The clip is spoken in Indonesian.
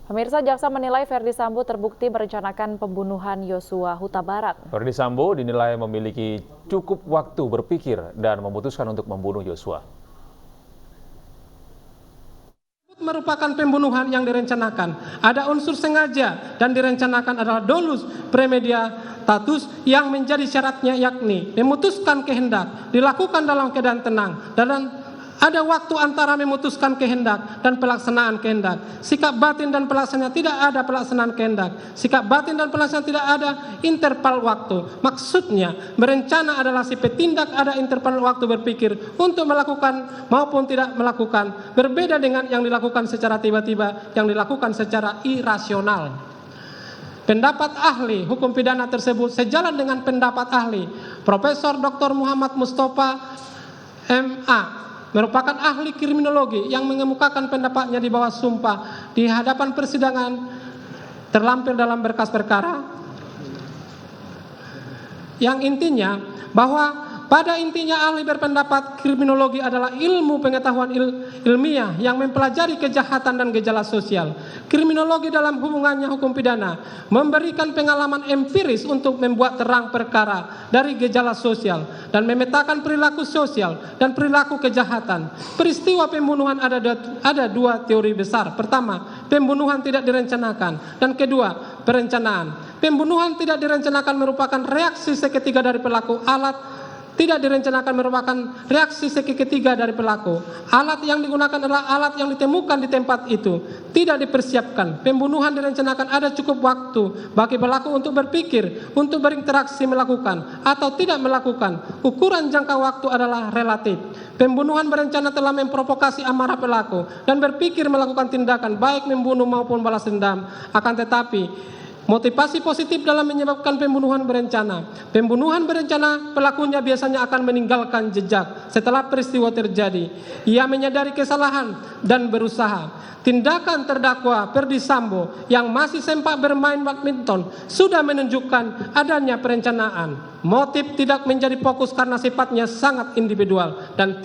Pemirsa, jaksa menilai Ferdy Sambo terbukti merencanakan pembunuhan Yosua Huta Barat. Ferdy Sambo dinilai memiliki cukup waktu berpikir dan memutuskan untuk membunuh Yosua. Merupakan pembunuhan yang direncanakan. Ada unsur sengaja dan direncanakan adalah dolus premeditatus yang menjadi syaratnya, yakni memutuskan kehendak, dilakukan dalam keadaan tenang, dan ada waktu antara memutuskan kehendak dan pelaksanaan kehendak. Sikap batin dan pelaksanaan tidak ada pelaksanaan kehendak. Sikap batin dan pelaksanaan tidak ada interval waktu. Maksudnya, berencana adalah si petindak ada interval waktu berpikir untuk melakukan maupun tidak melakukan. Berbeda dengan yang dilakukan secara tiba-tiba, yang dilakukan secara irasional. Pendapat ahli hukum pidana tersebut sejalan dengan pendapat ahli Profesor Dr. Muhammad Mustafa MA, merupakan ahli kriminologi yang mengemukakan pendapatnya di bawah sumpah di hadapan persidangan terlampir dalam berkas perkara, yang intinya bahwa pada intinya ahli berpendapat kriminologi adalah ilmu pengetahuan ilmiah yang mempelajari kejahatan dan gejala sosial. Kriminologi dalam hubungannya hukum pidana memberikan pengalaman empiris untuk membuat terang perkara dari gejala sosial dan memetakan perilaku sosial dan perilaku kejahatan. Peristiwa pembunuhan ada dua teori besar. Pertama, pembunuhan tidak direncanakan, dan kedua, perencanaan. Pembunuhan tidak direncanakan merupakan reaksi seketika dari pelaku. Alat tidak direncanakan merupakan reaksi ketiga dari pelaku. Alat yang digunakan adalah alat yang ditemukan di tempat itu, tidak dipersiapkan. Pembunuhan direncanakan ada cukup waktu bagi pelaku untuk berpikir, untuk berinteraksi, melakukan atau tidak melakukan. Ukuran jangka waktu adalah relatif. Pembunuhan berencana telah memprovokasi amarah pelaku dan berpikir melakukan tindakan baik membunuh maupun balas dendam. Akan tetapi motivasi positif dalam menyebabkan pembunuhan berencana. Pembunuhan berencana, pelakunya biasanya akan meninggalkan jejak setelah peristiwa terjadi. Ia menyadari kesalahan dan berusaha. Tindakan terdakwa Ferdy Sambo yang masih sempat bermain badminton sudah menunjukkan adanya perencanaan. Motif tidak menjadi fokus karena sifatnya sangat individual dan